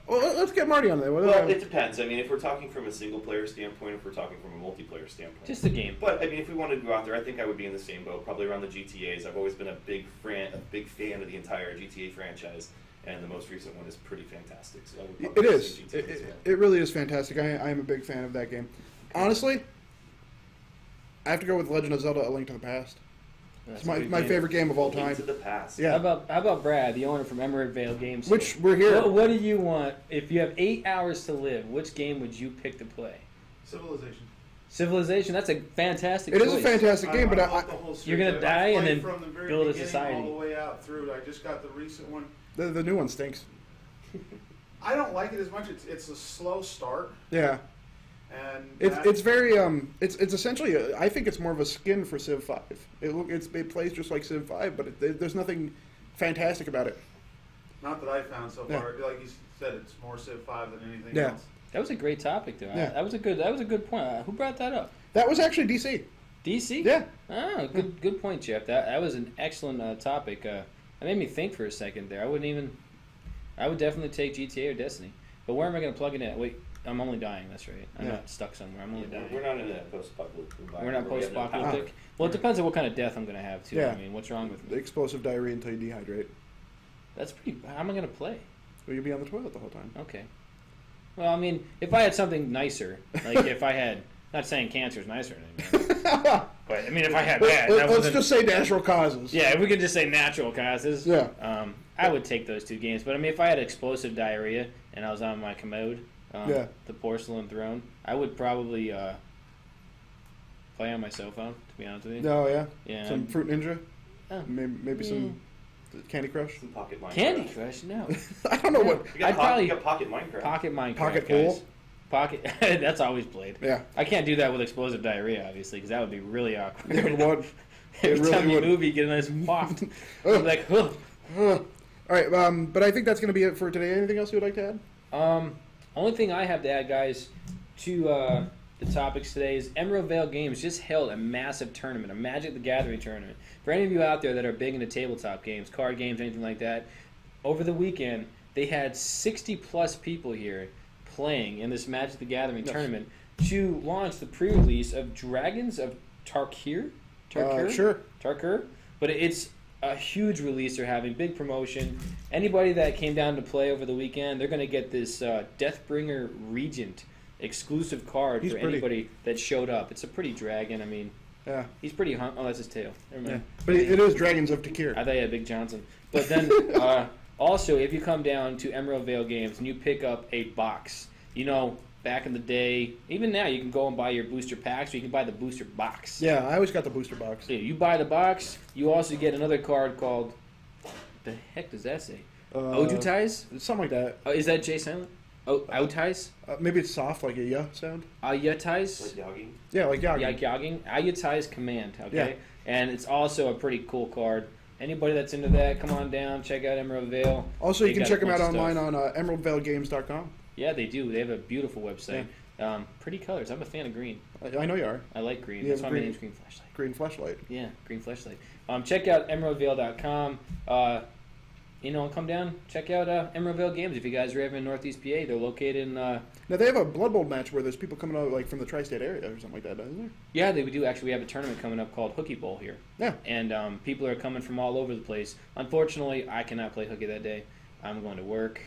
Well, let's get Marty on there. Well, it depends. I mean, if we're talking from a single player standpoint, if we're talking from a multiplayer standpoint. Just the game. But I mean, if we wanted to go out there, I think I would be in the same boat, probably around the GTAs. I've always been a big fan of the entire GTA franchise, and the most recent one is pretty fantastic. So I would It probably is. say GTA as well. It really is fantastic. I am a big fan of that game. Honestly, I have to go with Legend of Zelda: A Link to the Past. That's It's a good my game. favorite game of all Link time. to the past. Yeah. How about Brad, the owner from Emerald Vale Games? Which we're here. What do you want if you have 8 hours to live? Which game would you pick to play? Civilization. Civilization. That's a fantastic. It is a choice. fantastic game, but love the whole You're series. gonna I've die and played then from the very build a beginning society. all the way out through. I just got the recent one. the new one stinks. I don't like it as much. It's a slow start, Yeah. and It's very it's essentially I think it's more of a skin for Civ 5. It plays just like Civ 5, but there's nothing fantastic about it. not that I found so Yeah. far. Like you said, it's more Civ 5 than anything Yeah. else. That was a great topic, though. Yeah. That was a good point. Who brought that up? That was actually DC. DC. Yeah. Oh, good point, Jeff. That was an excellent topic. That made me think for a second there. I would definitely take GTA or Destiny. But where am I going to plug it in? Wait, I'm only dying. That's right. I'm Yeah. not stuck somewhere. I'm only Yeah, dying. we're not in a post-apocalyptic environment. We're not where we have no post-apocalyptic. power. Well, it depends on what kind of death I'm going to have too. Yeah. I mean, what's wrong with me? Explosive diarrhea until you dehydrate. That's pretty. How am I going to play? Well, you'll be on the toilet the whole time. Okay. Well, I mean, if I had something nicer, like if I had, not saying cancer's nicer than anything, but I mean, if I had that, Let's just say natural causes. yeah, if we could just say natural causes, Yeah. I would take those two games. But I mean, if I had explosive diarrhea and I was on my commode, Yeah. the porcelain throne, I would probably play on my cell phone. To be honest with you, No, yeah. yeah, Some Fruit Ninja. Oh. Maybe some Candy Crush. Some Pocket Minecraft. Candy Crush, no. I don't know what. You got, I'd probably- you got Pocket Minecraft. Pocket Minecraft, Pocket guys. Pool? Pocket. That's always played. Yeah. I can't do that with explosive diarrhea, obviously, because that would be really awkward. It would. Every It really time you would. move, you get a nice waft. Ugh. I'm like, ugh. All right, but I think that's going to be it for today. Anything else you would like to add? Only thing I have to add, guys, to the topics today is Emerald Vale Games just held a massive tournament, a Magic the Gathering tournament. For any of you out there that are big into tabletop games, card games, anything like that, over the weekend they had 60-plus people here playing in this Magic the Gathering Yes. tournament to launch the pre-release of Dragons of Tarkir. Sure. Tarkir, but it's a huge release they're having, big promotion. Anybody that came down to play over the weekend, they're going to get this Deathbringer Regent exclusive card He's for pretty. anybody that showed up. It's a pretty dragon. I mean, Yeah. he's pretty oh, that's his tail. Never Yeah. mind. But it is Dragons of Takir. I thought you had Big Johnson. But then, also, if you come down to Emerald Vale Games and you pick up a box, you know, back in the day, even now, you can go and buy your booster packs, or you can buy the booster box. Yeah, I always got the booster box. So you buy the box, you also get another card called, the heck does that say? Ojutais? Something like that. Is that J silent? Oh, Autais? Maybe it's soft, like a yeah sound. Ayatais? Like Yogi. Yeah, like yeah. Yaging. Ayatais Command, okay? Yeah. And it's also a pretty cool card. Anybody that's into that, come on down, check out Emerald Vale. Also, you They can got check a them out bunch of online stuff. on emeraldvalegames.com. Yeah, they do. They have a beautiful website. Pretty colors. I'm a fan of green. I know you are. I like green. You That's have why my green. name's Green Flashlight. Green flashlight. Yeah, Green Flashlight. Check out emeraldvale.com. Come down, check out Emerald Vale Games if you guys are ever in Northeast PA. They're located in... Now, they have a Blood Bowl match where there's people coming out like from the tri-state area or something like that, doesn't there? Yeah, they do. Actually, we have a tournament coming up called Hooky Bowl here. Yeah. And people are coming from all over the place. Unfortunately, I cannot play hooky that day. I'm going to work.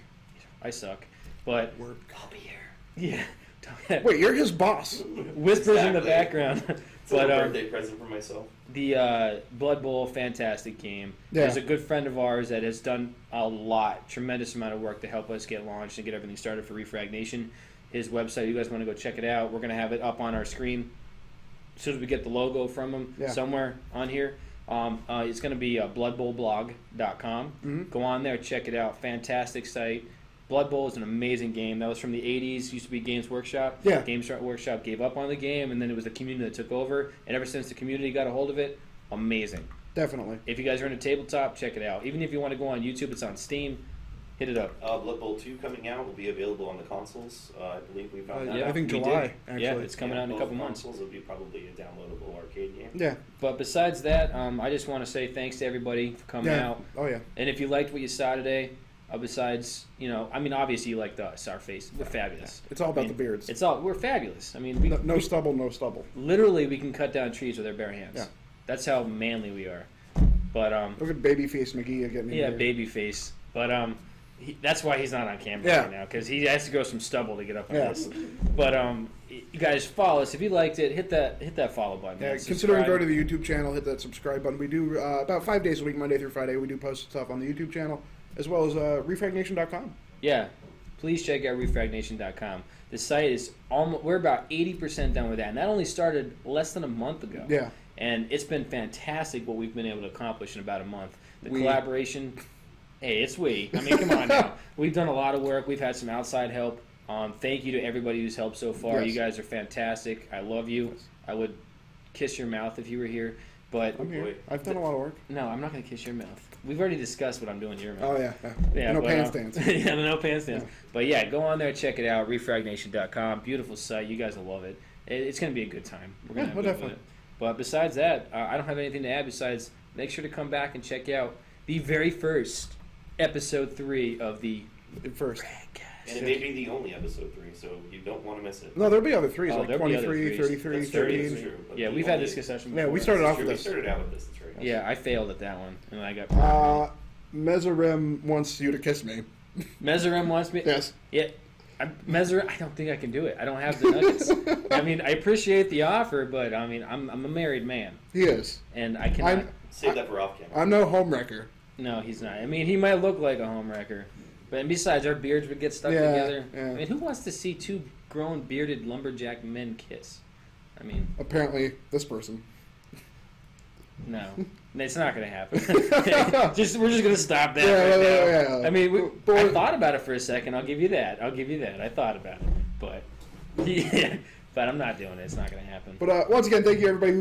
I suck. But Work. I'll be here. Yeah. Wait, you're his boss. Whispers in the Exactly. background. It's a But little birthday present for myself. the Blood Bowl, fantastic game. Yeah. There's a good friend of ours that has done a lot, tremendous amount of work to help us get launched and get everything started for ReFragNation. His website, you guys want to go check it out. We're going to have it up on our screen as soon as we get the logo from him Yeah. somewhere on here. It's going to be bloodbowlblog.com. Mm-hmm. Go on there, check it out. Fantastic site. Blood Bowl is an amazing game. That was from the 80s. Used to be Games Workshop. Yeah. Games Workshop gave up on the game, and then it was the community that took over. And ever since the community got a hold of it, amazing. Definitely. If you guys are into tabletop, check it out. Even if you want to go on YouTube, it's on Steam. Hit it up. Blood Bowl 2 coming out will be available on the consoles. I believe we found that yeah, I out. think we July, did. actually. Yeah, it's coming out in a both couple months. consoles will be probably a downloadable arcade game. Yeah. But besides that, I just want to say thanks to everybody for coming Yeah. out. Oh, yeah. And if you liked what you saw today, besides, obviously you liked us, our face. We're fabulous. It's all about the beards. We're fabulous. I mean, No stubble, no stubble. literally we can cut down trees with our bare hands. Yeah. That's how manly we are. But Look at Babyface McGee getting in yeah, here. baby face. But That's why he's not on camera Yeah. right now, because he has to grow some stubble to get up on Yeah. this. But you guys follow us if you liked it. Hit that follow button. Yeah, man. considering Subscribe. go to the YouTube channel, hit that subscribe button. We do about 5 days a week, Monday through Friday. We do post stuff on the YouTube channel as well as ReFragNation.com. Yeah, please check out ReFragNation.com. The site is we're about 80% done with that, and that only started less than a month ago. Yeah. And it's been fantastic what we've been able to accomplish in about a month. The We- collaboration, hey, it's we. I mean, come on now. We've done a lot of work. We've had some outside help. Thank you to everybody who's helped so far. Yes. You guys are fantastic. I love you. Yes. I would kiss your mouth if you were here. But I'm here. boy. I've done a lot of work. no, I'm not going to kiss your mouth. We've already discussed what I'm doing to your mouth. Oh, yeah. Yeah, no but, pants dance. yeah, no pants dance. Yeah. But yeah, go on there, check it out. ReFragNation.com. Beautiful site. You guys will love it. It's going to be a good time. We're going to Yeah, have well, fun with definitely. it. But besides that, I don't have anything to add besides make sure to come back and check out the very first episode 3 of the First. FragCast. And it may be the only episode 3, so you don't want to miss it. No, there'll be other threes, Oh, like there'll be other 23, threes. 33, That's true, 13. that's true, but Yeah, the we've had only- this discussion Yeah, before. we started off True, with we this. started out with this, that's right. Yeah, I failed at that one, and I got Mesorim wants you to kiss me. Mesorim wants me. Yes. Yeah, Mesorim. I don't think I can do it. I don't have the nuggets. I mean, I appreciate the offer, but I mean, I'm a married man, He is. and I cannot. Save that for off camera. I'm no homewrecker. No, he's not. I mean, he might look like a homewrecker, but and besides, our beards would get stuck Yeah, together. yeah. I mean, who wants to see two grown bearded lumberjack men kiss? I mean, Apparently, this person. no, it's not going to happen. We're just going to stop that Yeah, right yeah, now. yeah. I mean, But- I thought about it for a second. I'll give you that. I thought about it, but yeah, but I'm not doing it. It's not going to happen. But once again, thank you everybody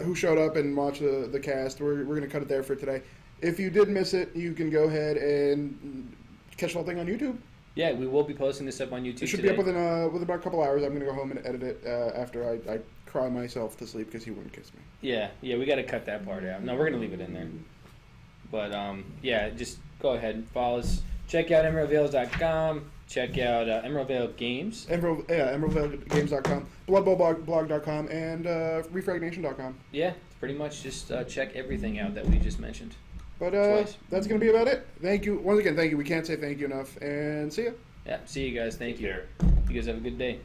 who showed up and watched the cast. We're going to cut it there for today. If you did miss it, you can go ahead and catch the whole thing on YouTube. Yeah, we will be posting this up on YouTube It should today. be up within about a couple hours. I'm going to go home and edit it after I cry myself to sleep because he wouldn't kiss me. Yeah, we got to cut that part out. No, we're gonna leave it in there. But yeah, just go ahead and follow us. Check out emeraldvales.com. Check out Emerald Vale Games. EmeraldValeGames.com, BloodBowlBlog.com, and ReFragNation.com. Yeah, pretty much just check everything out that we just mentioned. But Twice. that's going to be about it. Thank you. Once again, thank you. We can't say thank you enough. And see ya. Yeah, see you guys. Thank Take you. care. You guys have a good day.